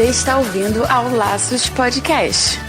Você está ouvindo ao Laços Podcast.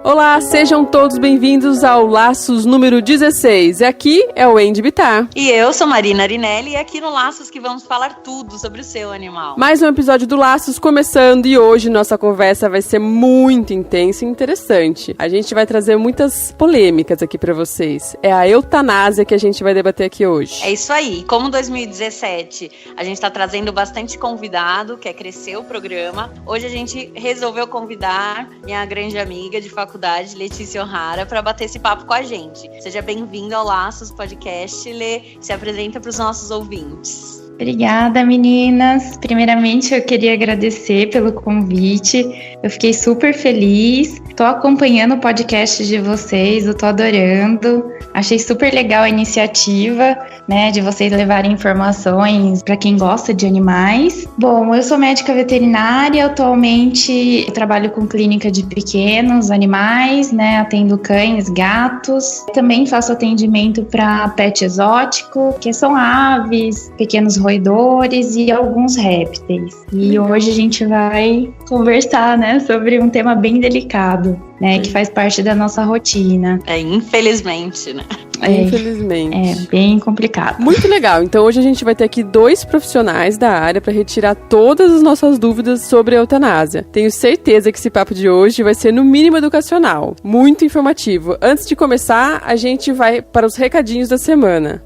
Olá, sejam todos bem-vindos ao Laços número 16. Aqui é o Wendy Bittar. E eu sou Marina Arinelli e aqui no Laços que vamos falar tudo sobre o seu animal. Mais um episódio do Laços começando e hoje nossa conversa vai ser muito intensa e interessante. A gente vai trazer muitas polêmicas aqui pra vocês. É a eutanásia que a gente vai debater aqui hoje. É isso aí. Como 2017 a gente tá trazendo bastante convidado, quer crescer o programa, hoje a gente resolveu convidar minha grande amiga de faculdade, Letícia O'Hara, para bater esse papo com a gente. Seja bem-vindo ao Laços Podcast. Lê, se apresenta para os nossos ouvintes. Obrigada, meninas. Primeiramente, eu queria agradecer pelo convite. Eu fiquei super feliz. Tô acompanhando o podcast de vocês, eu tô adorando. Achei super legal a iniciativa, né, de vocês levarem informações para quem gosta de animais. Bom, eu sou médica veterinária, atualmente eu trabalho com clínica de pequenos animais, né, atendo cães, gatos. Também faço atendimento para pet exótico, que são aves, pequenos roedores e alguns répteis. E hoje a gente vai conversar, né, sobre um tema bem delicado, né, que faz parte da nossa rotina. Infelizmente, né? Infelizmente. É bem complicado. Muito legal. Então hoje a gente vai ter aqui 2 profissionais da área para retirar todas as nossas dúvidas sobre a eutanásia. Tenho certeza que esse papo de hoje vai ser no mínimo educacional, muito informativo. Antes de começar, a gente vai para os recadinhos da semana.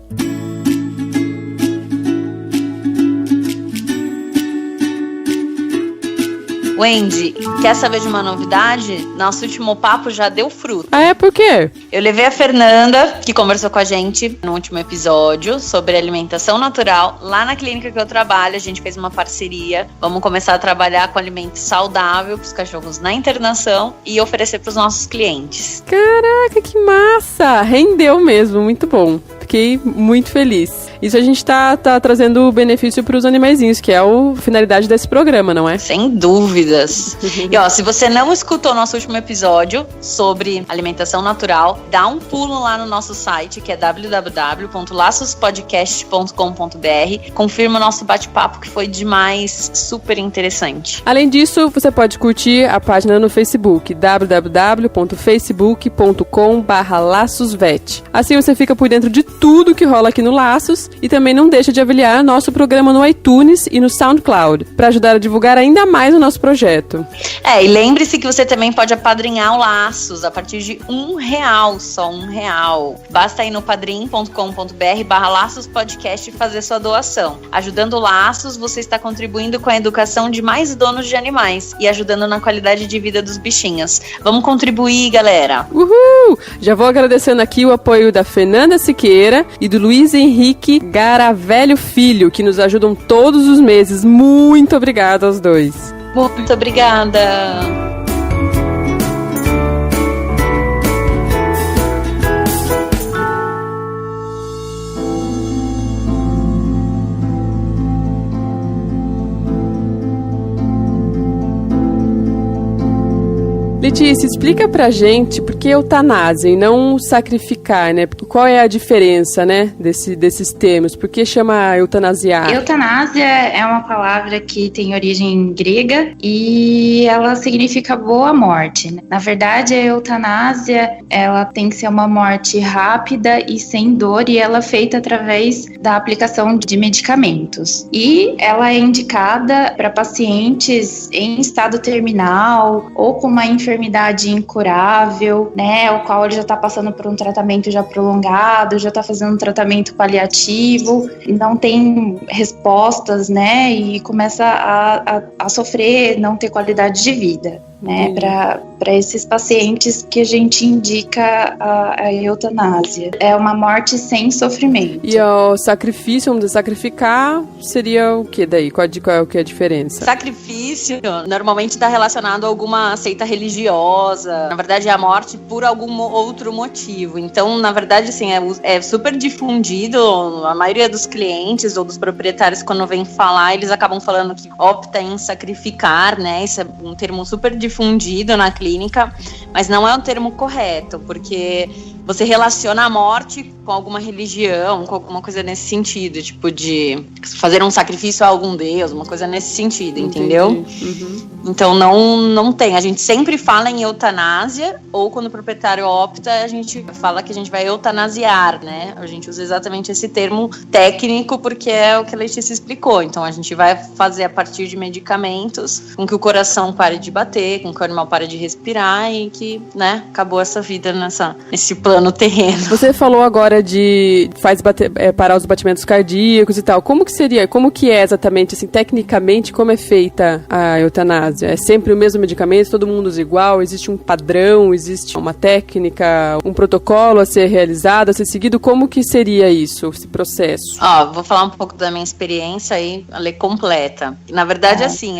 Wendy, quer saber de uma novidade? Nosso último papo já deu fruto. Ah, é? Por quê? Eu levei a Fernanda, que conversou com a gente no último episódio sobre alimentação natural, lá na clínica que eu trabalho. A gente fez uma parceria. Vamos começar a trabalhar com alimento saudável para os cachorros na internação e oferecer para os nossos clientes. Caraca, que massa! Rendeu mesmo, muito bom. Fiquei muito feliz. Isso a gente tá trazendo benefício para os animaizinhos, que é a finalidade desse programa, não é? Sem dúvidas. E ó, se você não escutou o nosso último episódio sobre alimentação natural, dá um pulo lá no nosso site, que é www.laçospodcast.com.br. Confirma o nosso bate-papo, que foi demais, super interessante. Além disso, você pode curtir a página no Facebook, www.facebook.com/laçosvet. Assim você fica por dentro de tudo que rola aqui no Laços e também não deixa de avaliar nosso programa no iTunes e no SoundCloud, para ajudar a divulgar ainda mais o nosso projeto. E lembre-se que você também pode apadrinhar o Laços a partir de R$1, só R$1. Basta ir no padrim.com.br/laçospodcast e fazer sua doação. Ajudando o Laços, você está contribuindo com a educação de mais donos de animais e ajudando na qualidade de vida dos bichinhos. Vamos contribuir, galera! Uhul! Já vou agradecendo aqui o apoio da Fernanda Siqueira e do Luiz Henrique Garavelho Filho, que nos ajudam todos os meses. Muito obrigada aos dois. Muito obrigada. Letícia, explica pra gente por que eutanásia e não sacrificar, né? Qual é a diferença, né, desses termos? Por que chama eutanasiar? Eutanásia é uma palavra que tem origem grega e ela significa boa morte, né? Na verdade, a eutanásia, ela tem que ser uma morte rápida e sem dor e ela é feita através da aplicação de medicamentos. E ela é indicada para pacientes em estado terminal ou com uma enfermidade incurável, né, o qual ele já está passando por um tratamento já prolongado, já está fazendo um tratamento paliativo, não tem respostas, né, e começa a sofrer, não ter qualidade de vida. né, para esses pacientes que a gente indica a eutanásia. É uma morte sem sofrimento. E o sacrifício, vamos dizer, sacrificar seria o que daí? Qual é o que é a diferença? Sacrifício normalmente está relacionado a alguma seita religiosa. Na verdade, é a morte por algum outro motivo. Então, na verdade, assim, é super difundido. A maioria dos clientes ou dos proprietários, quando vem falar, eles acabam falando que opta em sacrificar, né? Isso é um termo super difundido na clínica, mas não é um termo correto, porque você relaciona a morte com alguma religião, com alguma coisa nesse sentido, tipo de fazer um sacrifício a algum deus, uma coisa nesse sentido, entendeu? Uhum. Então não tem. A gente sempre fala em eutanásia, ou quando o proprietário opta, a gente fala que a gente vai eutanasiar, né? A gente usa exatamente esse termo técnico porque é o que a Letícia explicou. Então a gente vai fazer a partir de medicamentos com que o coração pare de bater, com que o animal pare de respirar e que, né, acabou essa vida nesse plano terreno. Você falou agora de parar os batimentos cardíacos e tal. Como que é exatamente, assim, tecnicamente, como é feita a eutanásia? É sempre o mesmo medicamento, todo mundo usa igual? Existe um padrão, existe uma técnica, um protocolo a ser realizado, a ser seguido? Como que seria isso, esse processo? Vou falar um pouco da minha experiência aí, a lei completa. Na verdade, assim,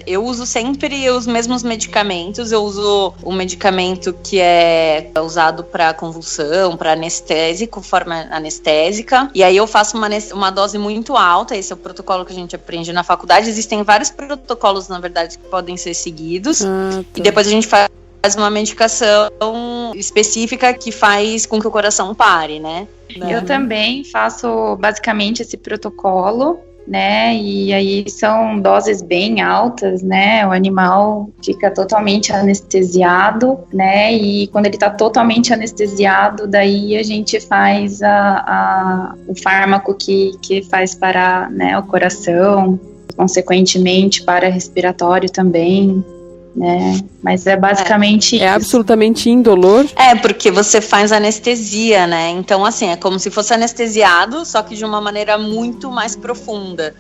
eu uso sempre os mesmos medicamentos. Eu uso um medicamento que é usado para convulsão, para anestésico, forma anestésica. E aí eu faço uma dose muito alta. Esse é o protocolo que a gente aprende na faculdade. Existem vários protocolos, na verdade, que podem ser seguidos. Tá. E depois a gente faz uma medicação específica que faz com que o coração pare, né? Eu também faço basicamente esse protocolo, né? E aí são doses bem altas, né? O animal fica totalmente anestesiado, né? E quando ele está totalmente anestesiado, daí a gente faz o fármaco que faz parar, né, o coração, consequentemente para respiratório também, né? Mas é basicamente isso. É absolutamente indolor? Porque você faz anestesia, né? Então, assim, é como se fosse anestesiado, só que de uma maneira muito mais profunda.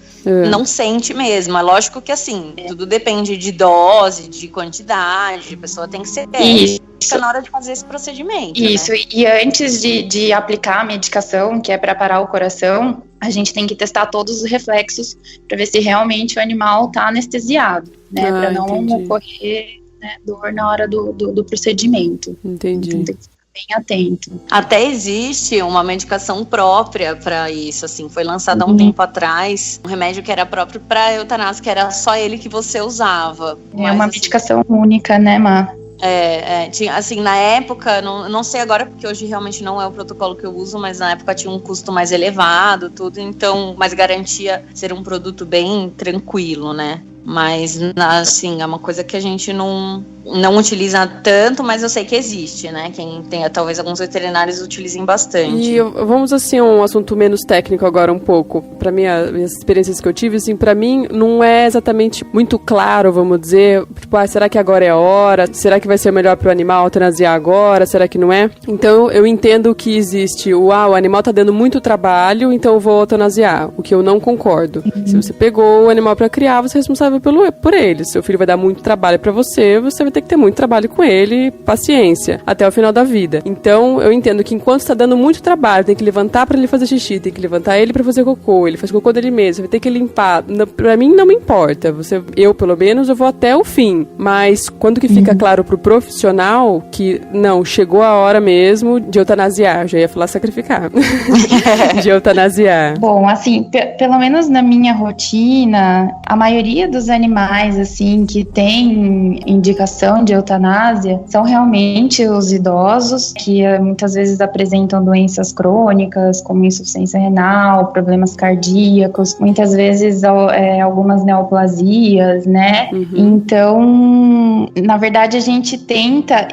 Não sente mesmo. É lógico que, assim, tudo depende de dose, de quantidade, a pessoa tem que ser ética na hora de fazer esse procedimento. Isso, né? E antes de aplicar a medicação, que é para parar o coração, a gente tem que testar todos os reflexos para ver se realmente o animal está anestesiado, né? Para não ocorrer, né, dor na hora do procedimento. Entendi. Então tem que ficar bem atento. Até existe uma medicação própria para isso, assim, foi lançada há um tempo atrás, um remédio que era próprio para eutanásia, que era só ele que você usava. É uma medicação única, né, Má? Tinha, assim, na época, não sei agora, porque hoje realmente não é o protocolo que eu uso, mas na época tinha um custo mais elevado, tudo, então, mas garantia ser um produto bem tranquilo, né? Mas, assim, é uma coisa que a gente não utiliza tanto, mas eu sei que existe, né? Quem tem, talvez alguns veterinários utilizem bastante. E vamos, assim, um assunto menos técnico agora um pouco. Para mim, as experiências que eu tive, assim, para mim não é exatamente muito claro, vamos dizer, tipo, será que agora é a hora? Será que vai ser melhor pro animal eutanasiar agora? Será que não é? Então, eu entendo que existe o animal tá dando muito trabalho, então eu vou eutanasiar, o que eu não concordo. Se você pegou o animal para criar, você é responsável por ele. Seu filho vai dar muito trabalho para você vai ter que ter muito trabalho com ele, paciência, até o final da vida. Então, eu entendo que enquanto está dando muito trabalho, tem que levantar para ele fazer xixi, tem que levantar ele para fazer cocô, ele faz cocô dele mesmo, vai ter que limpar. Para mim, não me importa. Eu, pelo menos, eu vou até o fim. Mas, quando que fica claro pro profissional que, não, chegou a hora mesmo de eutanasiar, já ia falar sacrificar, de eutanasiar. Bom, assim, pelo menos na minha rotina, a maioria dos animais, assim, que tem indicação de eutanásia são realmente os idosos, que muitas vezes apresentam doenças crônicas, como insuficiência renal, problemas cardíacos, muitas vezes algumas neoplasias, né? Então, na verdade,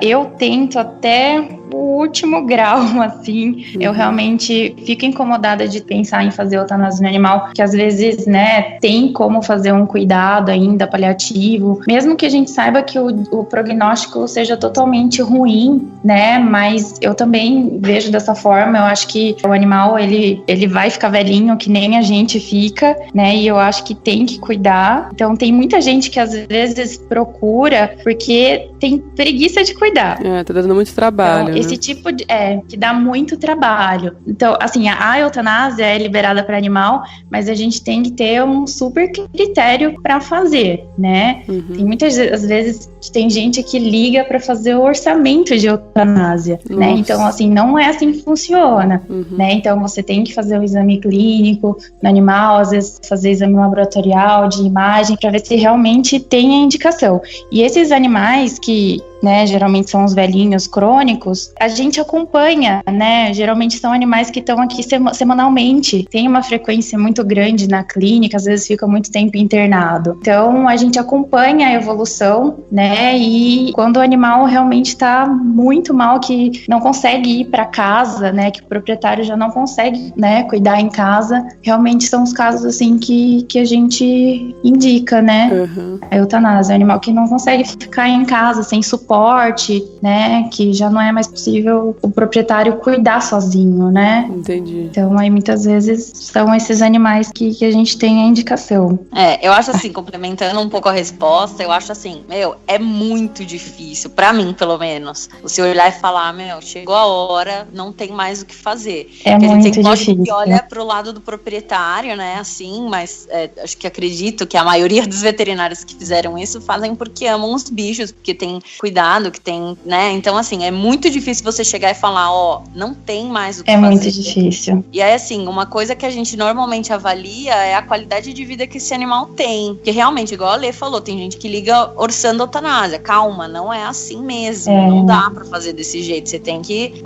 eu tento até o último grau, assim. Eu realmente fico incomodada de pensar em fazer eutanásia no animal, que às vezes, né, tem como fazer um cuidado ainda paliativo, mesmo que a gente saiba que o prognóstico seja totalmente ruim, né, mas eu também vejo dessa forma. Eu acho que o animal, ele vai ficar velhinho, que nem a gente fica, né, e eu acho que tem que cuidar. Então tem muita gente que às vezes procura porque tem preguiça de cuidar. Tá dando muito trabalho, então, né? esse tipo de... que dá muito trabalho. Então, assim, a eutanásia é liberada para animal, mas a gente tem que ter um super critério para fazer, né? Tem muitas vezes tem gente que liga para fazer o orçamento de eutanásia, né? Então, assim, não é assim que funciona, né? Então, você tem que fazer o exame clínico no animal, às vezes fazer exame laboratorial de imagem para ver se realmente tem a indicação. E esses animais que, né, geralmente são os velhinhos crônicos, a gente acompanha, né? Geralmente são animais que estão aqui semanalmente, tem uma frequência muito grande na clínica, às vezes fica muito tempo internado. Então, a gente acompanha a evolução, né? E quando o animal realmente está muito mal, que não consegue ir para casa, né? Que o proprietário já não consegue, né, cuidar em casa, realmente são os casos, assim, que a gente indica, né? A eutanásia, é um animal que não consegue ficar em casa sem suporte, né, que já não é mais possível o proprietário cuidar sozinho, né? Entendi. Então, aí muitas vezes são esses animais que a gente tem a indicação. Eu acho assim, complementando um pouco a resposta, eu acho assim, é muito difícil, pra mim, pelo menos, você olhar e falar, chegou a hora, não tem mais o que fazer. É porque muito a gente difícil. que olha pro lado do proprietário, né, assim, mas acho que acredito que a maioria dos veterinários que fizeram isso fazem porque amam os bichos, porque tem cuidado, que tem, né? Então, assim, é muito difícil você chegar e falar, não tem mais o que fazer. É muito difícil. E aí, assim, uma coisa que a gente normalmente avalia é a qualidade de vida que esse animal tem. Porque realmente, igual a Lê falou, tem gente que liga orçando eutanásia. Calma, não é assim mesmo. Não dá pra fazer desse jeito. Você tem que,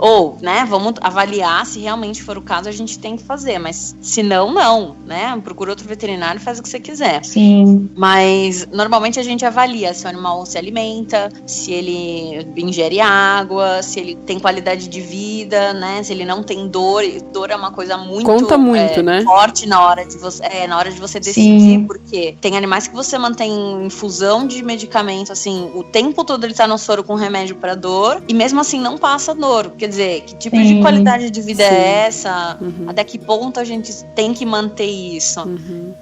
vamos avaliar, se realmente for o caso, a gente tem que fazer. Mas se não, né? Procura outro veterinário e faz o que você quiser. Sim. Mas, normalmente, a gente avalia se o animal se alimenta, se ele ingere água, se ele tem qualidade de vida, né? Se ele não tem dor. Dor é uma coisa muito... Conta muito, né? Forte na hora de você decidir, porque tem animais que você mantém infusão de medicamento, assim, o tempo todo ele tá no soro com remédio pra dor, e mesmo assim não passa dor. Quer dizer, que tipo de qualidade de vida é essa? Até que ponto a gente tem que manter isso?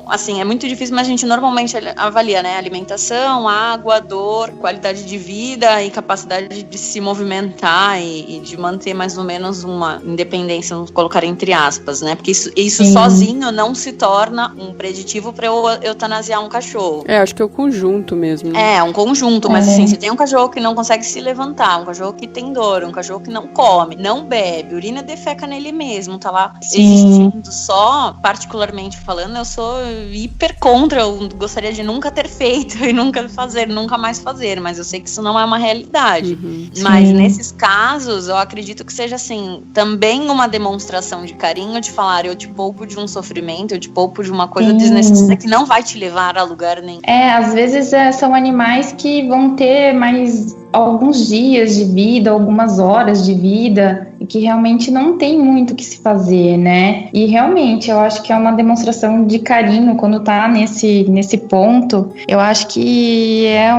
Assim, é muito difícil, mas a gente normalmente avalia, né? Alimentação, água, dor, qualidade de vida e capacidade de se movimentar e de manter mais ou menos uma independência, vamos colocar entre aspas, né? Porque isso sozinho não se torna um preditivo para eu eutanasiar um cachorro. Acho que é o conjunto mesmo. É um conjunto, mas assim, se tem um cachorro que não consegue se levantar, um cachorro que tem dor, um cachorro que não come, não bebe, urina e defeca nele mesmo, tá lá existindo só, particularmente falando, eu sou hiper contra, eu gostaria de nunca ter feito e nunca mais fazer, mas eu sei que isso não é uma realidade. Mas nesses casos, eu acredito que seja assim, também uma demonstração de carinho, de falar, eu te poupo de um sofrimento, eu te poupo de uma coisa desnecessária que não vai te levar a lugar nenhum. Às vezes são animais que vão ter mais alguns dias de vida, algumas horas de vida, e que realmente não tem muito o que se fazer, né? E realmente, eu acho que é uma demonstração de carinho quando tá nesse ponto. Eu acho que é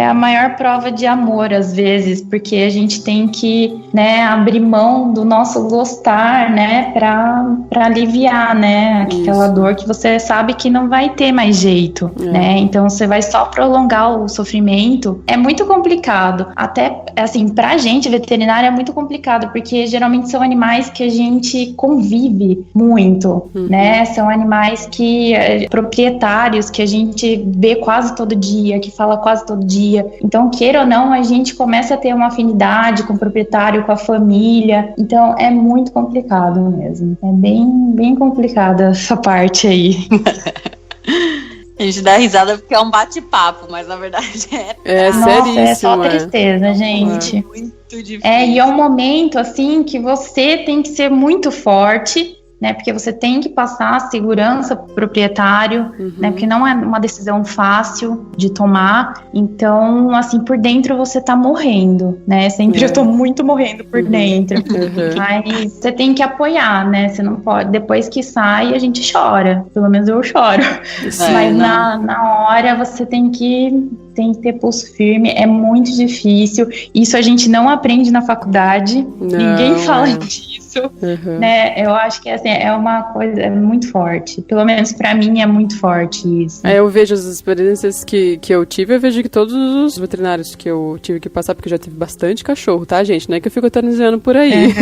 a maior prova de amor, às vezes, porque a gente tem que, né, abrir mão do nosso gostar, né, pra aliviar, né, aquela dor que você sabe que não vai ter mais jeito, né? Então, você vai só prolongar o sofrimento. É muito complicado. Até, assim, pra gente, veterinária, é muito complicado, porque geralmente são animais que a gente convive muito, né? São animais proprietários que a gente vê quase todo dia, que fala quase todo dia. Então, queira ou não, a gente começa a ter uma afinidade com o proprietário, com a família. Então, é muito complicado mesmo. É bem, bem complicada essa parte aí. A gente dá risada porque é um bate-papo, mas na verdade seríssimo. É só tristeza, gente. Muito difícil. E é um momento, assim, que você tem que ser muito forte, né? Porque você tem que passar segurança pro proprietário, né? Porque não é uma decisão fácil de tomar. Então, assim, por dentro você tá morrendo, né? Sempre eu tô muito morrendo por dentro. Mas você tem que apoiar, né? Você não pode... Depois que sai, a gente chora. Pelo menos eu choro. Mas na hora você tem que ter pulso firme, é muito difícil. Isso a gente não aprende na faculdade. Ninguém fala disso. Né? Eu acho que assim, é uma coisa muito forte. Pelo menos pra mim é muito forte isso. Eu vejo as experiências que eu tive, eu vejo que todos os veterinários que eu tive que passar, porque eu já tive bastante cachorro, tá, gente? Não é que eu fico eutanasiando por aí.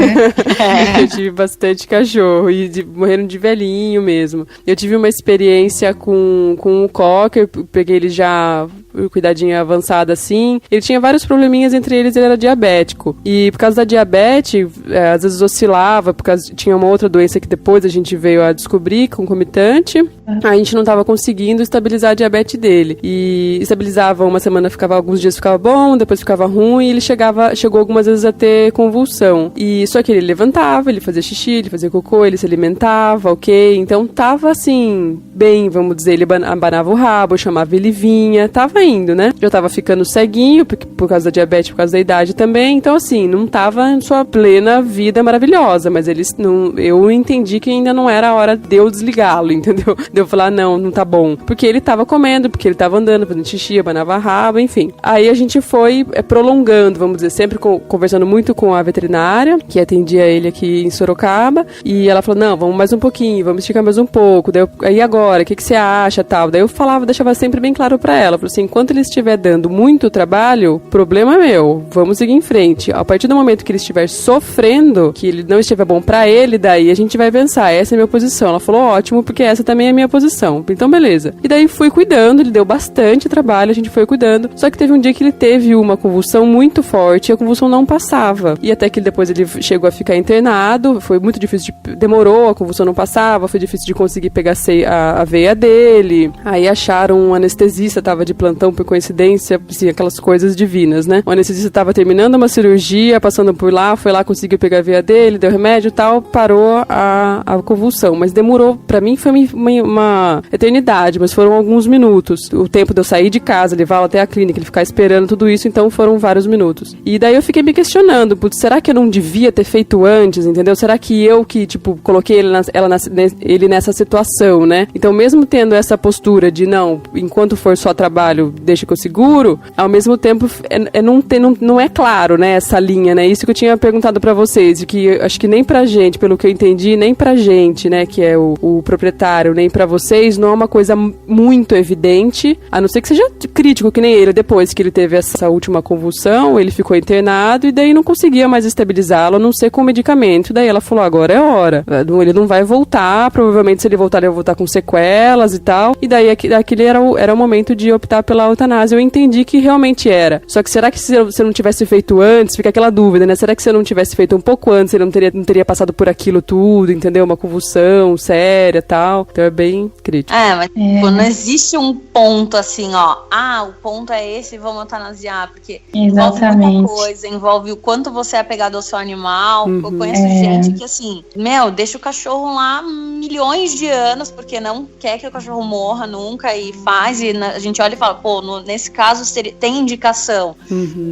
Eu tive bastante cachorro e morreram de velhinho mesmo. Eu tive uma experiência com o Cocker, eu peguei ele já cuidadinho avançado assim. Ele tinha vários probleminhas, entre eles ele era diabético. E por causa da diabetes, às vezes oscilava, porque tinha uma outra doença que depois a gente veio a descobrir, concomitante. A gente não estava conseguindo estabilizar a diabetes dele. E estabilizava uma semana, alguns dias ficava bom, depois ficava ruim, e ele chegou algumas vezes a ter convulsão. E só que ele levantava, ele fazia xixi, ele fazia cocô, ele se alimentava, ok? Então tava assim, bem, vamos dizer, ele abanava o rabo, chamava ele vinha, tava indo, né? Já tava ficando ceguinho, por causa da diabetes, por causa da idade também, então assim, não tava em sua plena vida maravilhosa, mas eu entendi que ainda não era a hora de eu desligá-lo, entendeu? De eu falar, não tá bom. Porque ele tava comendo, porque ele tava andando, fazendo xixi, abanava rabo, enfim. Aí a gente foi prolongando, vamos dizer, sempre conversando muito com a veterinária, que atendia ele aqui em Sorocaba, e ela falou, não, vamos mais um pouquinho, vamos esticar mais um pouco, daí aí agora, o que você acha, tal? Daí eu deixava sempre bem claro pra ela, falou assim, enquanto ele estiver dando muito trabalho, problema é meu, vamos seguir em frente. A partir do momento que ele estiver sofrendo, que ele não estiver bom pra ele, daí a gente vai pensar, essa é a minha posição. Ela falou, ótimo, porque essa também é a minha posição. Então, beleza. E daí fui cuidando, ele deu bastante trabalho, a gente foi cuidando. Só que teve um dia que ele teve uma convulsão muito forte e a convulsão não passava. E até que depois ele chegou a ficar internado, foi muito difícil, demorou, a convulsão não passava, foi difícil de conseguir pegar a veia dele. Aí acharam um anestesista, tava de plantão por coincidência, assim, aquelas coisas divinas, né? O anestesista tava terminando uma cirurgia, passando por lá, foi lá, conseguiu pegar a veia dele, deu remédio e tal, parou a convulsão. Mas demorou, pra mim foi uma eternidade, mas foram alguns minutos. O tempo de eu sair de casa, levá-lo até a clínica, ele ficar esperando tudo isso, então foram vários minutos. E daí eu fiquei me questionando, putz, será que eu não devia ter feito antes, entendeu? Será que eu que, coloquei ele nessa situação, né? Então mesmo tendo essa postura de não, enquanto for só trabalho, deixa que eu seguro, ao mesmo tempo não é claro, né, essa linha, né? Isso que eu tinha perguntado pra vocês, de que acho que nem pra gente, pelo que eu entendi, nem pra gente, né, que é o proprietário, nem pra vocês, não é uma coisa muito evidente, a não ser que seja crítico, que nem ele, depois que ele teve essa última convulsão, ele ficou internado e daí não conseguia mais estabilizá-lo, a não ser com medicamento. Daí ela falou, agora é hora. Ele não vai voltar, provavelmente se ele voltar, ele vai voltar com sequelas e tal. E daí aquele era o momento de optar pela eutanásia. Eu entendi que realmente era. Só que será que se você não tivesse feito antes, fica aquela dúvida, né? Será que se eu não tivesse feito um pouco antes, ele não teria passado por aquilo tudo, entendeu? Uma convulsão séria e tal. Então é bem crítico. Mas não existe um ponto assim, ó. O ponto é esse, vamos eutanasiar. Porque envolve muita coisa, envolve o quanto você é apegado ao seu animal. Eu conheço gente que assim, deixa o cachorro lá milhões de anos, porque não quer que o cachorro morra nunca e faz, e a gente olha e fala, nesse caso tem indicação,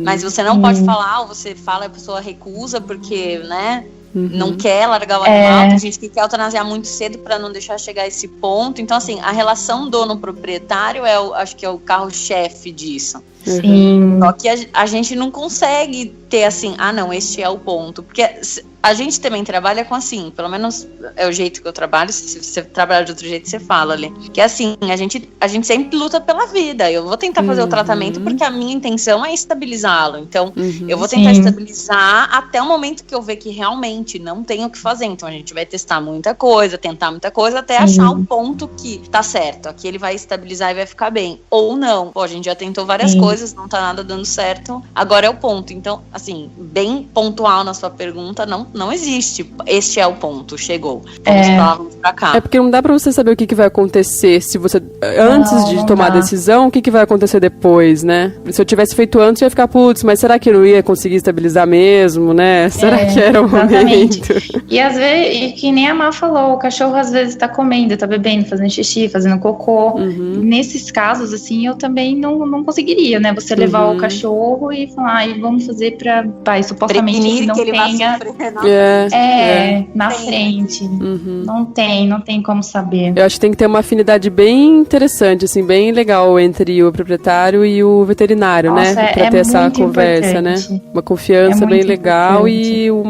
mas você não pode falar, ou você fala e a pessoa recusa porque, né, não quer largar o animal. Tem gente que quer eutanasiar muito cedo para não deixar chegar a esse ponto. Então, assim, a relação dono-proprietário acho que é o carro-chefe disso. Sim. Só que a gente não consegue ter assim, não, este é o ponto. Porque a gente também trabalha com assim, pelo menos é o jeito que eu trabalho. Se você trabalhar de outro jeito, você fala ali. Que é assim, a gente sempre luta pela vida. Eu vou tentar fazer o tratamento porque a minha intenção é estabilizá-lo. Então, eu vou tentar estabilizar até o momento que eu ver que realmente não tenho o que fazer. Então, a gente vai testar muita coisa, tentar muita coisa, até achar o ponto que tá certo. Aqui ele vai estabilizar e vai ficar bem. Ou não. A gente já tentou várias coisas, não tá nada dando certo. Agora é o ponto. Então, assim, bem pontual na sua pergunta, não existe. Este é o ponto, chegou. Vamos pra cá. É porque não dá pra você saber o que vai acontecer se você, antes de tomar a decisão, o que vai acontecer depois, né? Se eu tivesse feito antes, eu ia ficar, putz, mas será que eu não ia conseguir estabilizar mesmo, né? Será que era o momento? E às vezes, que nem a Má falou, o cachorro às vezes tá comendo, tá bebendo, fazendo xixi, fazendo cocô. Nesses casos, assim, eu também não conseguiria, né? Você levar o cachorro e falar, vamos fazer pra supostamente que não que ele tenha... na na frente. Não tem como saber. Eu acho que tem que ter uma afinidade bem interessante, assim, bem legal entre o proprietário e o veterinário, né? Pra ter essa conversa, importante. né? Uma confiança bem legal e o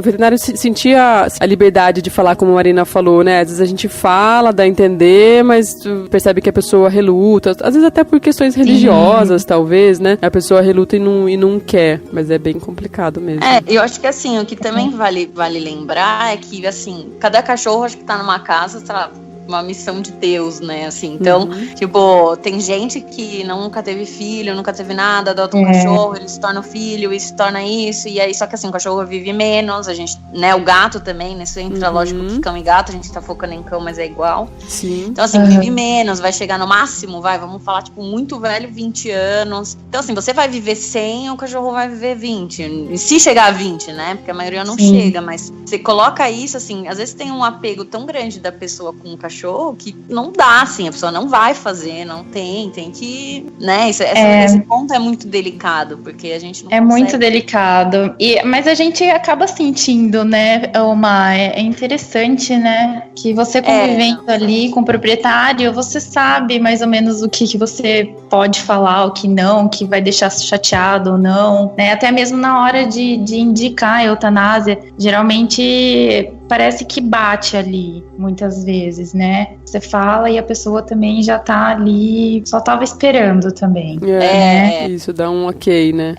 veterinário sentir a liberdade de falar, como a Marina falou, né? Às vezes a gente fala, dá a entender, mas tu percebe que a pessoa reluta, às vezes até por questões religiosas, talvez, né? A pessoa reluta e não quer, mas é bem complicado mesmo. Eu acho que assim, o que também vale lembrar é que, assim, cada cachorro acho que tá numa casa, sei lá, uma missão de Deus, né, assim, então, tipo, tem gente que nunca teve filho, nunca teve nada, adota um cachorro, ele se torna filho, e se torna isso, e aí, só que assim, o cachorro vive menos, a gente, né, o gato também, nesse entra, lógico que cão e gato, a gente tá focando em cão, mas é igual. Sim. Então, assim, vive menos, vai chegar no máximo, vamos falar, tipo, muito velho, 20 anos, então, assim, você vai viver 100, o cachorro vai viver 20, e se chegar a 20, né, porque a maioria não chega, mas você coloca isso, assim, às vezes tem um apego tão grande da pessoa com o cachorro que não dá, assim, a pessoa não vai fazer, não tem que, né, esse ponto é muito delicado, porque a gente não consegue. Muito delicado, mas a gente acaba sentindo, né, é interessante, né, que você convivendo ali com o proprietário, você sabe mais ou menos o que você pode falar, o que não, que vai deixar chateado ou não, né, até mesmo na hora de indicar a eutanásia, geralmente parece que bate ali, muitas vezes, né? Você fala e a pessoa também já tá ali, só tava esperando também. Isso, dá um ok, né?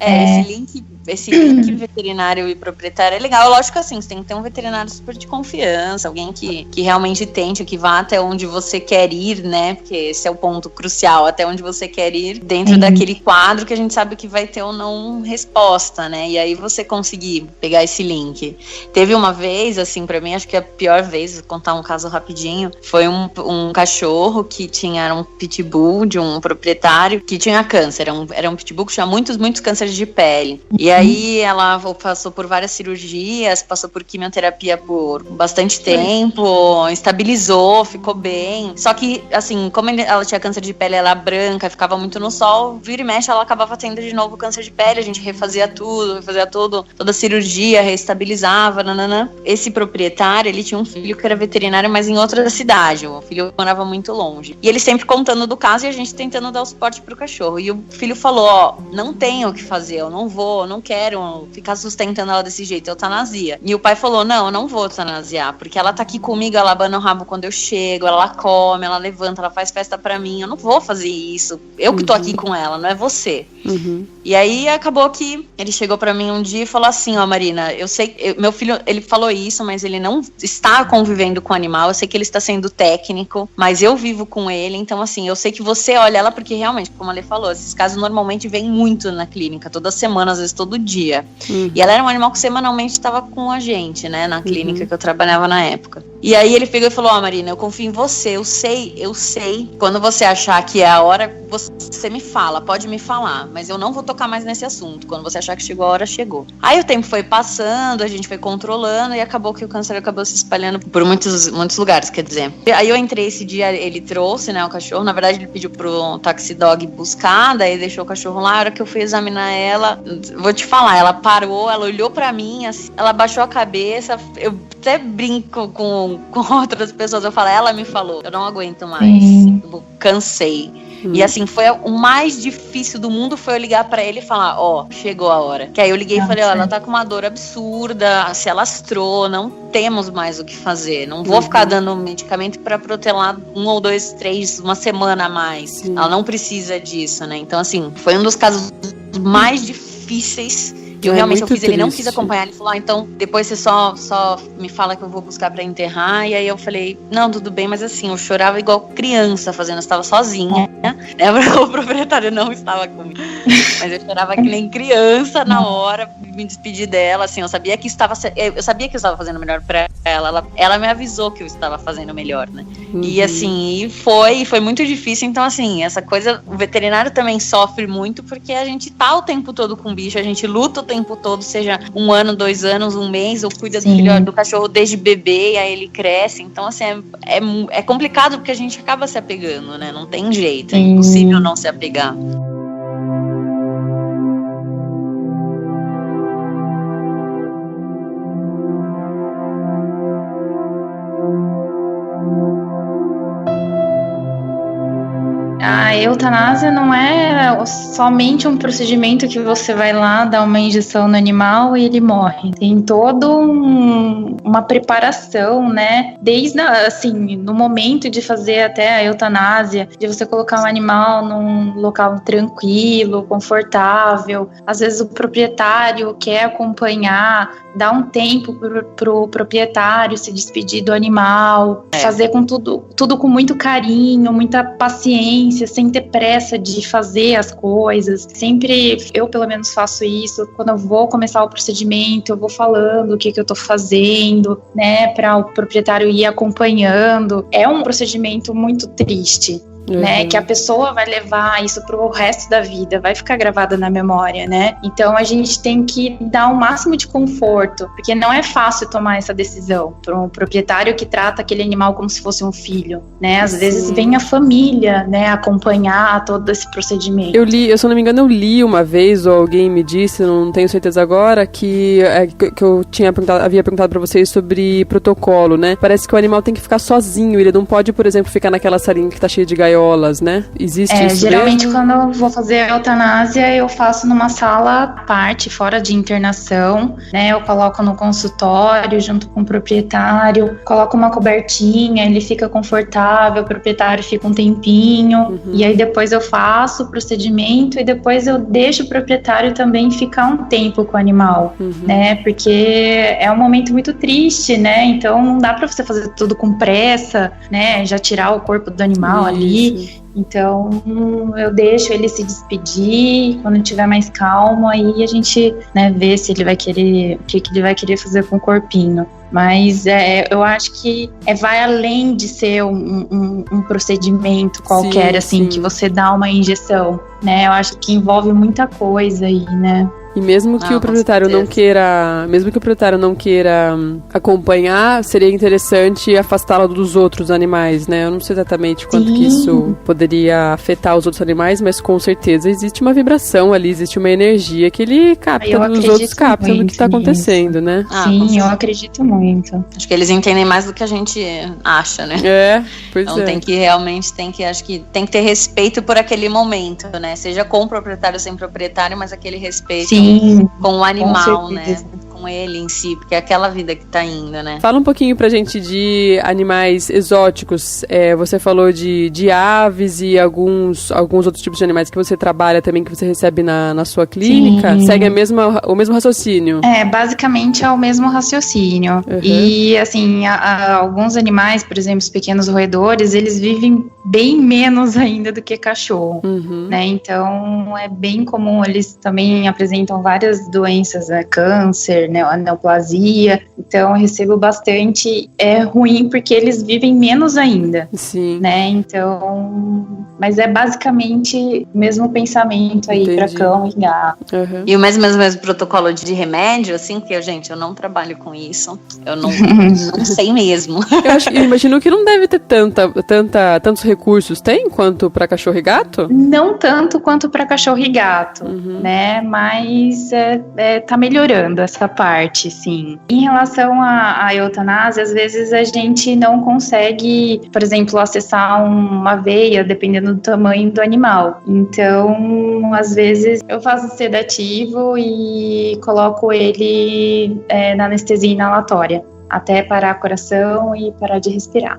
Esse link veterinário e proprietário é legal. Lógico que assim, você tem que ter um veterinário super de confiança, alguém que realmente tente, que vá até onde você quer ir, né? Porque esse é o ponto crucial, até onde você quer ir dentro daquele quadro que a gente sabe que vai ter ou não resposta, né? E aí você conseguir pegar esse link. Teve uma vez, assim, pra mim, acho que a pior vez, vou contar um caso rapidinho, foi um cachorro que era um pitbull de um proprietário que tinha câncer, era um pitbull que tinha muitos cânceres de pele. E aí ela passou por várias cirurgias, passou por quimioterapia por bastante tempo, estabilizou, ficou bem. Só que, assim, como ela tinha câncer de pele, ela era branca, ficava muito no sol, vira e mexe, ela acabava tendo de novo câncer de pele, a gente refazia tudo, toda a cirurgia, reestabilizava, nananã. Esse proprietário, ele tinha um filho que era veterinário, mas em outra cidade, o filho morava muito longe. E ele sempre contando do caso e a gente tentando dar o suporte pro cachorro. E o filho falou, não tenho o que fazer, eu não quero ficar sustentando ela desse jeito, eutanasia. E o pai falou, não, eu não vou eutanasiar, porque ela tá aqui comigo, ela abana o rabo quando eu chego, ela come, ela levanta, ela faz festa pra mim, eu não vou fazer isso, eu que tô aqui com ela, não é você. E aí acabou que ele chegou pra mim um dia e falou assim, Marina, eu sei, meu filho, ele falou isso, mas ele não está convivendo com o animal, eu sei que ele está sendo técnico, mas eu vivo com ele, então assim, eu sei que você olha ela, porque realmente, como a Lê falou, esses casos normalmente vêm muito na clínica, toda semana, às vezes todo dia. E ela era um animal que semanalmente estava com a gente, né, na clínica que eu trabalhava na época. E aí ele pegou e falou, Marina, eu confio em você, eu sei, quando você achar que é a hora, você me fala, pode me falar, mas eu não vou tocar mais nesse assunto, quando você achar que chegou a hora, chegou. Aí o tempo foi passando, a gente foi controlando e acabou que o câncer acabou se espalhando por muitos lugares, quer dizer. Aí eu entrei esse dia, ele trouxe, né, o cachorro, na verdade ele pediu pro taxi dog buscar, daí deixou o cachorro lá, a hora que eu fui examinar ela, vou te falar, ela parou, ela olhou pra mim, assim, ela baixou a cabeça, eu até brinco com outras pessoas, eu falo, ela me falou, eu não aguento mais, eu cansei. E assim, foi o mais difícil do mundo, foi eu ligar pra ele e falar, chegou a hora. Que aí eu liguei e falei, ela tá com uma dor absurda, se alastrou, não temos mais o que fazer, não vou ficar dando medicamento pra protelar 1 ou 2, 3, uma semana a mais. Ela não precisa disso, né? Então assim, foi um dos casos mais difíceis E eu realmente fiz, ele não quis acompanhar, ele falou, então depois você só me fala que eu vou buscar pra enterrar. E aí eu falei, não, tudo bem, mas assim, eu chorava igual criança fazendo, eu estava sozinha, né? O proprietário não estava comigo, mas eu chorava que nem criança na hora, me despedi dela, assim, eu sabia que eu estava fazendo melhor pra ela me avisou que eu estava fazendo melhor, né? E assim, foi muito difícil, então assim, essa coisa, o veterinário também sofre muito, porque a gente tá o tempo todo com o bicho, a gente luta o tempo todo, seja 1 ano, 2 anos, 1 mês, ou cuida do filhote do cachorro desde bebê, e aí ele cresce, então assim, é complicado, porque a gente acaba se apegando, né? Não tem jeito, é impossível não se apegar. A eutanásia não é somente um procedimento que você vai lá dar uma injeção no animal e ele morre. Tem toda uma preparação, né? Desde, assim, no momento de fazer até a eutanásia, de você colocar o animal num local tranquilo, confortável. Às vezes o proprietário quer acompanhar, dar um tempo pro proprietário se despedir do animal, fazer com tudo com muito carinho, muita paciência, sem ter pressa de fazer as coisas. Sempre, eu pelo menos faço isso, quando eu vou começar o procedimento, eu vou falando o que eu tô fazendo, né, para o proprietário ir acompanhando. É um procedimento muito triste. Né, que a pessoa vai levar isso pro resto da vida, vai ficar gravada na memória, né? Então a gente tem que dar o máximo de conforto, porque não é fácil tomar essa decisão para um proprietário que trata aquele animal como se fosse um filho, né? Às vezes vem a família, né, acompanhar todo esse procedimento. Eu, se eu não me engano, eu li uma vez, ou alguém me disse, não tenho certeza agora, que eu havia perguntado para vocês sobre protocolo, né? Parece que o animal tem que ficar sozinho, ele não pode, por exemplo, ficar naquela salinha que tá cheia de gaiolas, né? Existe isso geralmente mesmo? Quando eu vou fazer a eutanásia, eu faço numa sala à parte, fora de internação, né? Eu coloco no consultório, junto com o proprietário, coloco uma cobertinha, ele fica confortável, o proprietário fica um tempinho, e aí depois eu faço o procedimento e depois eu deixo o proprietário também ficar um tempo com o animal, né? Porque é um momento muito triste, né? Então não dá pra você fazer tudo com pressa, né? Já tirar o corpo do animal ali. Então eu deixo ele se despedir, quando tiver mais calmo, aí a gente, né, vê se ele vai querer, o que ele vai querer fazer com o corpinho. Mas eu acho que vai além de ser um procedimento qualquer, que você dá uma injeção, né? Eu acho que envolve muita coisa aí, né? E mesmo que o proprietário não queira, acompanhar, seria interessante afastá-lo dos outros animais, né? Eu não sei exatamente quanto que isso poderia afetar os outros animais, mas com certeza existe uma vibração ali, existe uma energia que ele capta, os outros captam do que está acontecendo, né? Sim, eu acredito muito. Acho que eles entendem mais do que a gente acha, né? Pois então tem que ter respeito por aquele momento, né? Seja com o proprietário ou sem proprietário, mas aquele respeito com o animal, né? Com ele em si, porque é aquela vida que tá indo, né? Fala um pouquinho pra gente de animais exóticos. Você falou de aves e alguns outros tipos de animais que você trabalha também, que você recebe na sua clínica. Segue o mesmo raciocínio? Basicamente é o mesmo raciocínio. E, assim, alguns animais, por exemplo, os pequenos roedores, eles vivem bem menos ainda do que cachorro, né? Então, é bem comum, eles também apresentam várias doenças, né? Câncer, né? A neoplasia. Então, eu recebo bastante. É ruim porque eles vivem menos ainda. Sim. Né? Então, mas é basicamente o mesmo pensamento aí para cão e gato. E o mesmo protocolo de remédio, assim, que eu não trabalho com isso. Eu não sei mesmo. Eu imagino que não deve ter tantos recursos, tem, quanto para cachorro e gato? Não tanto quanto para cachorro e gato, né? Mas tá melhorando essa parte, sim. Em relação à eutanásia, às vezes a gente não consegue, por exemplo, acessar uma veia, dependendo do tamanho do animal. Então, às vezes, eu faço sedativo e coloco ele na anestesia inalatória, até parar o coração e parar de respirar.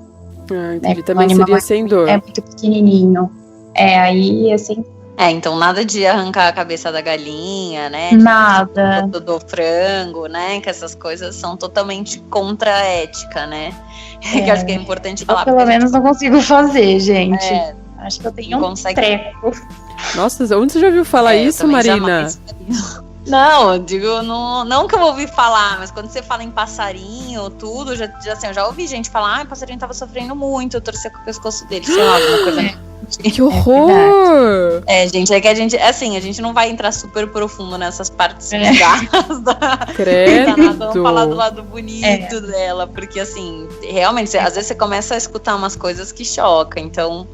Entendi. Também seria sem dor. É muito pequenininho. Aí é sem Então nada de arrancar a cabeça da galinha, né? Nada. Do frango, né? Que essas coisas são totalmente contra a ética, né? Que eu acho que é importante falar. Eu, pelo menos não consigo fazer, gente. Acho que eu tenho treco. Nossa, onde você já ouviu falar isso, Marina? Não, eu digo, não que eu ouvi falar, mas quando você fala em passarinho, tudo, já assim, eu já ouvi gente falar, o passarinho tava sofrendo muito, eu torci com o pescoço dele, sei lá, alguma coisa. Que horror! Gente, é que a gente não vai entrar super profundo nessas partes bizarras da Credo. Vamos falar do lado bonito dela, porque assim, realmente, às vezes você começa a escutar umas coisas que chocam, então...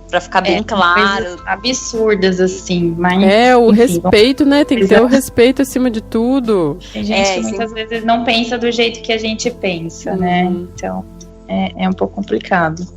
Pra ficar bem claro. Absurdas, assim. Mas, o respeito, né? Tem que ter o respeito acima de tudo. Tem gente que muitas vezes não pensa do jeito que a gente pensa, né? Então, é um pouco complicado.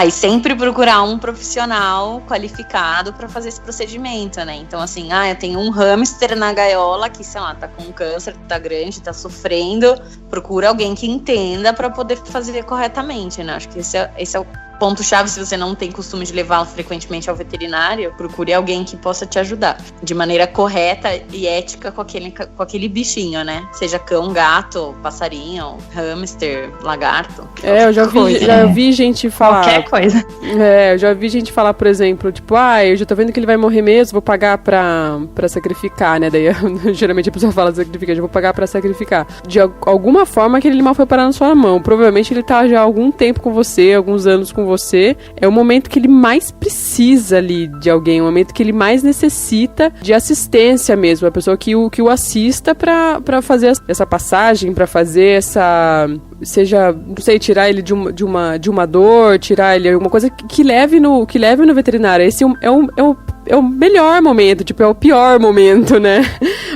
E sempre procurar um profissional qualificado para fazer esse procedimento, né? Então, assim, eu tenho um hamster na gaiola que, sei lá, tá com câncer, tá grande, tá sofrendo. Procura alguém que entenda para poder fazer corretamente, né? Acho que esse é o ponto-chave. Se você não tem costume de levá-lo frequentemente ao veterinário, procure alguém que possa te ajudar de maneira correta e ética com aquele bichinho, né? Seja cão, gato, passarinho, hamster, lagarto. Eu já ouvi gente falar. Qualquer coisa. Eu já ouvi gente falar, por exemplo, tipo, eu já tô vendo que ele vai morrer mesmo, vou pagar pra sacrificar, né? Daí, geralmente a pessoa fala sacrificar, eu vou pagar pra sacrificar. De alguma forma, aquele animal foi parar na sua mão. Provavelmente ele tá já há algum tempo com você, alguns anos com você. É o momento que ele mais precisa ali de alguém, o momento que ele mais necessita de assistência mesmo. A pessoa que o assista pra fazer essa passagem, pra fazer essa... Seja, não sei, tirar ele de uma dor, tirar ele alguma coisa que leve no veterinário. Esse é o melhor momento, tipo, é o pior momento, né?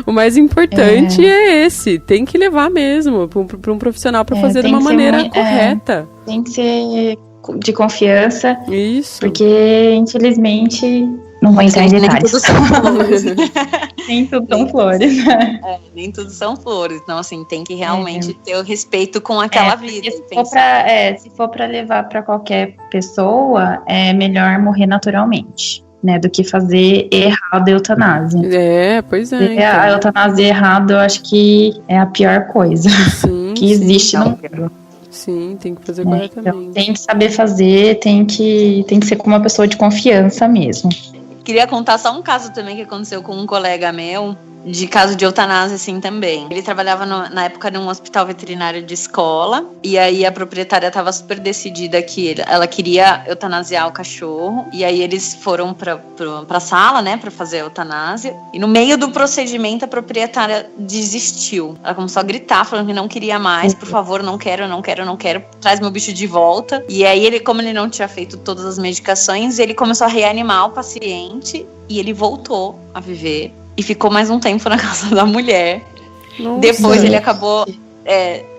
O mais importante é esse. Tem que levar mesmo pra um profissional pra fazer de uma maneira correta. Tem que ser de confiança. Isso. Porque, infelizmente, não vou entrar em detalhes. Nem tudo são flores. Nem tudo são flores. Então, assim, tem que realmente ter o respeito com aquela vida. Se for pra levar pra qualquer pessoa, é melhor morrer naturalmente, né? Do que fazer errado a eutanásia. Pois é. Então. A eutanásia errada, eu acho que é a pior coisa que existe no mundo. Sim, tem que fazer corretamente. Então, tem que saber fazer, tem que ser com uma pessoa de confiança mesmo. Queria contar só um caso também que aconteceu com um colega meu, de caso de eutanásia, assim, também. Ele trabalhava na época num hospital veterinário de escola, e aí a proprietária estava super decidida que ela queria eutanasiar o cachorro, e aí eles foram pra sala, né, pra fazer a eutanásia, e no meio do procedimento a proprietária desistiu. Ela começou a gritar, falando que não queria mais, por favor, não quero, traz meu bicho de volta. E aí ele, como ele não tinha feito todas as medicações, ele começou a reanimar o paciente, e ele voltou a viver. E ficou mais um tempo na casa da mulher. Nossa. Depois ele acabou...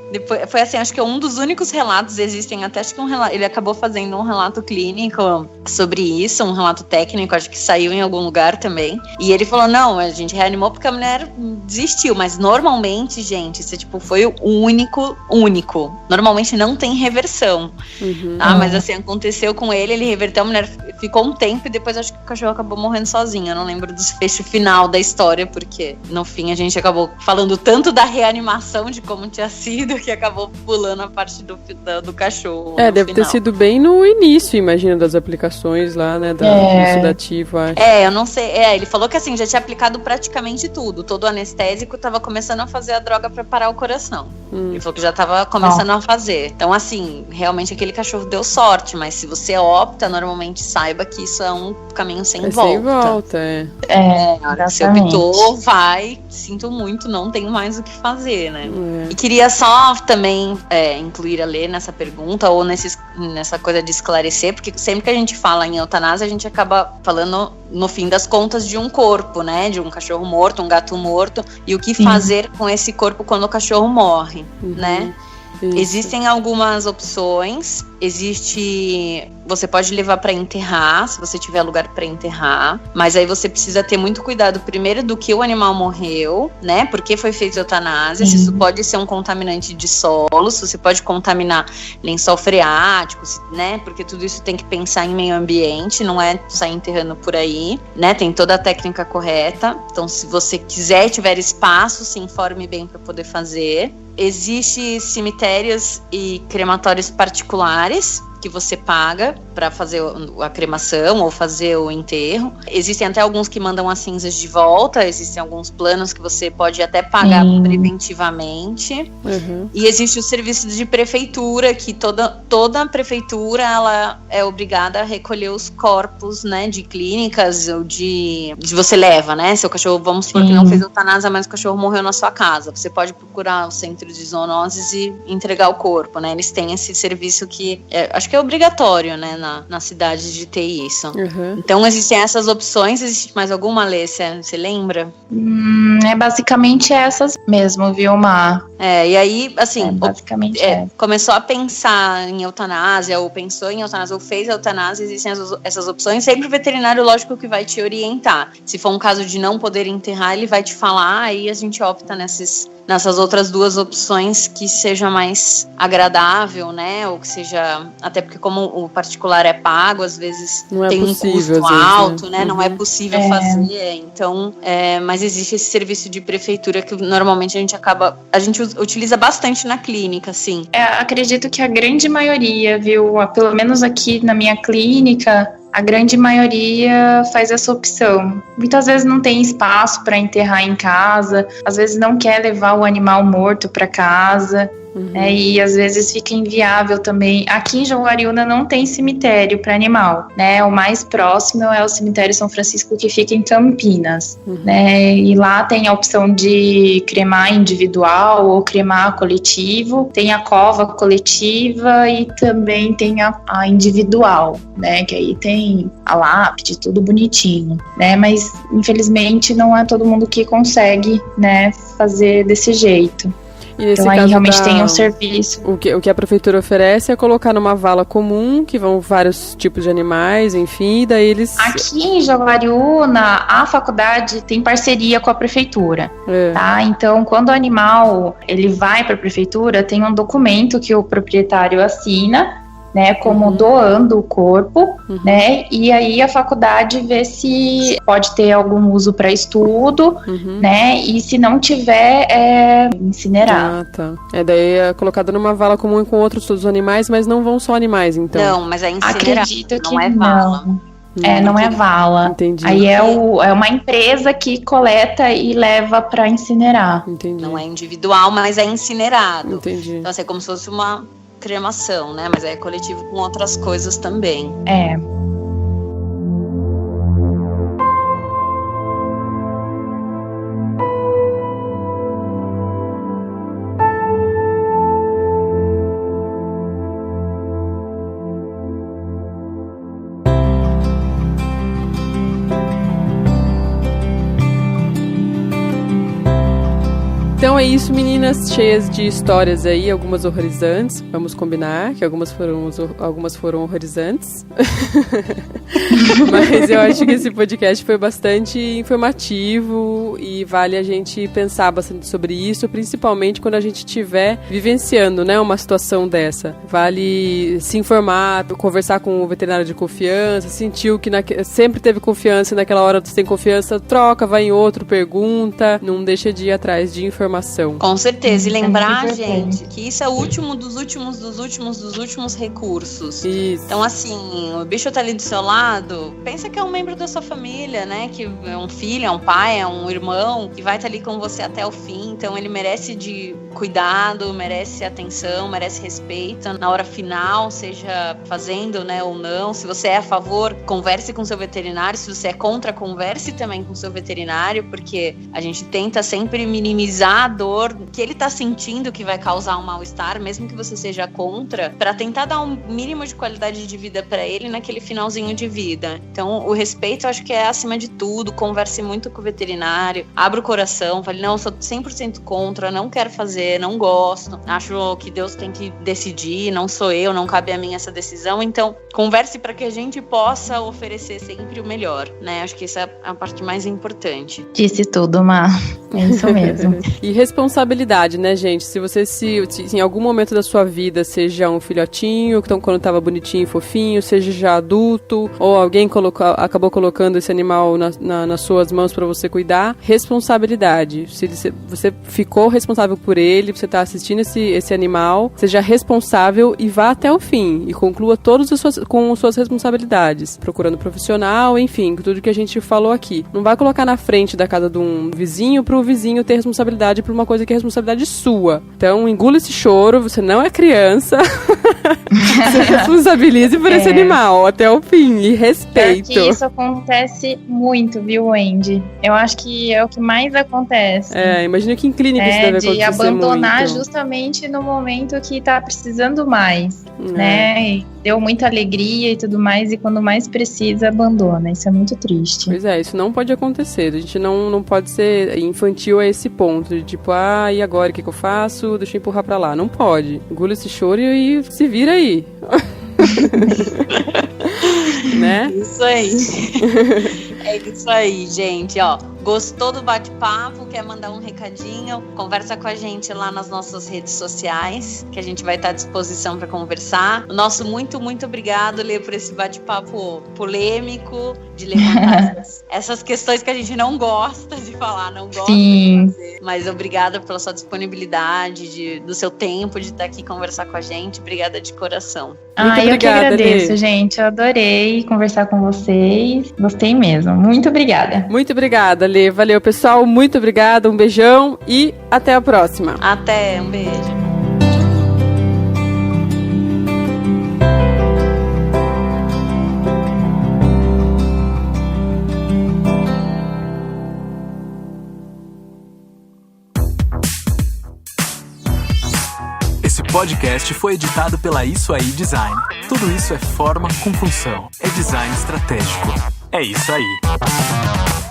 Depois, foi assim, acho que um dos únicos relatos existem, até acho que ele acabou fazendo um relato clínico sobre isso, um relato técnico, acho que saiu em algum lugar também. E ele falou, não, a gente reanimou porque a mulher desistiu, mas normalmente, gente, isso tipo, foi o único. Normalmente não tem reversão. Mas assim, aconteceu com ele reverteu, a mulher ficou um tempo e depois acho que o cachorro acabou morrendo sozinho. Eu não lembro do desfecho final da história, porque no fim a gente acabou falando tanto da reanimação, de como tinha sido, que acabou pulando a parte do cachorro. Deve ter sido bem no início, imagina, das aplicações lá, né, do sedativo, acho. Eu não sei, ele falou que assim, já tinha aplicado praticamente tudo, todo o anestésico, tava começando a fazer a droga pra parar o coração. Ele falou que já tava começando a fazer. Então assim, realmente aquele cachorro deu sorte, mas se você opta, normalmente saiba que isso é um caminho sem volta. Sem volta, a hora que você optou, vai, sinto muito, não tenho mais o que fazer, né? E queria só também incluir a Lê nessa pergunta, ou nessa coisa de esclarecer, porque sempre que a gente fala em eutanásia, a gente acaba falando, no fim das contas, de um corpo, né? De um cachorro morto, um gato morto, e o que fazer com esse corpo quando o cachorro morre, né? Isso. Existem algumas opções. Existe você pode levar para enterrar, se você tiver lugar para enterrar, mas aí você precisa ter muito cuidado primeiro do que o animal morreu, né? Porque foi feita eutanásia, se isso pode ser um contaminante de solo, se você pode contaminar lençol freático, né? Porque tudo isso tem que pensar em meio ambiente, não é sair enterrando por aí, né? Tem toda a técnica correta. Então, se você quiser, tiver espaço, se informe bem para poder fazer. Existem cemitérios e crematórios particulares que você paga para fazer a cremação ou fazer o enterro. Existem até alguns que mandam as cinzas de volta, existem alguns planos que você pode até pagar preventivamente. E existe o serviço de prefeitura, que toda prefeitura ela é obrigada a recolher os corpos, né, de clínicas ou de você leva, né, seu cachorro, vamos supor que não fez eutanásia, mas o cachorro morreu na sua casa, você pode procurar o centro de zoonoses e entregar o corpo, né, eles têm esse serviço que acho que é obrigatório, né, na cidade de ter isso. Então existem essas opções. Existe mais alguma, Alessia? Você lembra? É basicamente essas mesmo, viu, Má? E aí, assim, basicamente começou a pensar em eutanásia, ou pensou em eutanásia, ou fez eutanásia, existem essas opções. Sempre o veterinário, lógico, que vai te orientar. Se for um caso de não poder enterrar, ele vai te falar, aí a gente opta nessas outras duas opções que seja mais agradável, né, ou que seja, até porque como o particular é pago, às vezes tem um custo alto, né, não é possível fazer, então, mas existe esse serviço de prefeitura que normalmente a gente utiliza bastante na clínica, assim. Acredito que a grande maioria, viu, pelo menos aqui na minha clínica, a grande maioria faz essa opção. Muitas vezes não tem espaço para enterrar em casa, às vezes não quer levar o animal morto para casa, e às vezes fica inviável também. Aqui em Jaguariúna não tem cemitério para animal, né? O mais próximo é o cemitério São Francisco, que fica em Campinas, né? E lá tem a opção de cremar individual ou cremar coletivo, tem a cova coletiva e também tem a individual, né? Que aí tem a lápide, tudo bonitinho, né? Mas infelizmente não é todo mundo que consegue, né, fazer desse jeito. E nesse então aí caso realmente tem um serviço. O que a prefeitura oferece é colocar numa vala comum, que vão vários tipos de animais, enfim, e daí eles... Aqui em Jaguariúna, a faculdade tem parceria com a prefeitura, tá? Então, quando o animal ele vai para a prefeitura, tem um documento que o proprietário assina, né, como doando o corpo, né, e aí a faculdade vê se pode ter algum uso para estudo, né, e se não tiver, é incinerado. Daí é colocado numa vala comum com outros todos os animais, mas não vão só animais, então. Não, mas é incinerado. Acredito que não é vala. Não é vala. Entendi. Aí é uma empresa que coleta e leva para incinerar. Entendi. Não é individual, mas é incinerado. Entendi. Então, assim, é como se fosse uma cremação, né? Mas é coletivo com outras coisas também. Então é isso, meninas, cheias de histórias aí, algumas horrorizantes, vamos combinar que algumas foram horrorizantes. Mas eu acho que esse podcast foi bastante informativo e vale a gente pensar bastante sobre isso, principalmente quando a gente estiver vivenciando, né, uma situação dessa. Vale se informar, conversar com o veterinário de confiança, sentiu que sempre teve confiança e naquela hora você tem confiança, troca, vai em outro, pergunta, não deixa de ir atrás de informação. Com certeza, e lembrar, gente, que isso é o último dos últimos recursos. Isso. Então, assim, o bicho tá ali do seu lado, pensa que é um membro da sua família, né? Que é um filho, é um pai, é um irmão, que vai estar ali com você até o fim. Então, ele merece de cuidado, merece atenção, merece respeito. Na hora final, seja fazendo, né, ou não. Se você é a favor, converse com seu veterinário. Se você é contra, converse também com seu veterinário, porque a gente tenta sempre minimizar a dor que ele tá sentindo, que vai causar um mal-estar, mesmo que você seja contra, para tentar dar um mínimo de qualidade de vida para ele naquele finalzinho de vida. Então, o respeito eu acho que é acima de tudo. Converse muito com o veterinário, abra o coração, fale, não, eu sou 100% 100% contra, não quero fazer, não gosto, acho que Deus tem que decidir, não sou eu, não cabe a mim essa decisão. Então, converse para que a gente possa oferecer sempre o melhor, né? Acho que essa é a parte mais importante. Disse tudo, Má. É isso mesmo. E responsabilidade, né, gente? Se você se em algum momento da sua vida, seja um filhotinho, então quando tava bonitinho e fofinho, seja já adulto, ou alguém acabou colocando esse animal nas suas mãos para você cuidar, responsabilidade. Se você ficou responsável por ele, você tá assistindo esse animal, seja responsável e vá até o fim. E conclua todas as suas responsabilidades. Procurando profissional, enfim, tudo que a gente falou aqui. Não vai colocar na frente da casa de um vizinho pro vizinho ter responsabilidade por uma coisa que é responsabilidade sua. Então, engula esse choro, você não é criança. Se responsabilize por esse animal até o fim e respeito. Que isso acontece muito, viu, Wendy? Eu acho que é o que mais acontece. Imagina que em clínica isso deve acontecer de abandonar muito. Justamente no momento que tá precisando mais, né? E deu muita alegria e tudo mais, e quando mais precisa, abandona. Isso é muito triste. Pois é, isso não pode acontecer. A gente não pode ser infantil a esse ponto, de tipo, e agora o que eu faço? Deixa eu empurrar pra lá. Não pode. Engula esse choro e se vira aí. Né? Isso aí. É isso aí, gente. Gostou do bate-papo? Quer mandar um recadinho? Conversa com a gente lá nas nossas redes sociais, que a gente vai estar à disposição para conversar. O nosso muito, muito obrigado, Lê, por esse bate-papo polêmico, de levantar essas questões que a gente não gosta de falar, não gosta de fazer. Mas obrigada pela sua disponibilidade, do seu tempo de estar aqui conversar com a gente. Obrigada de coração. Muito obrigada, eu que agradeço, Lê. Gente. Eu adorei conversar com vocês. Gostei mesmo. Muito obrigada. Muito obrigada, Lê. Valeu, pessoal. Muito obrigada. Um beijão e até a próxima. Até. Um beijo. Esse podcast foi editado pela Isso Aí Design. Tudo isso é forma com função. É design estratégico. É isso aí.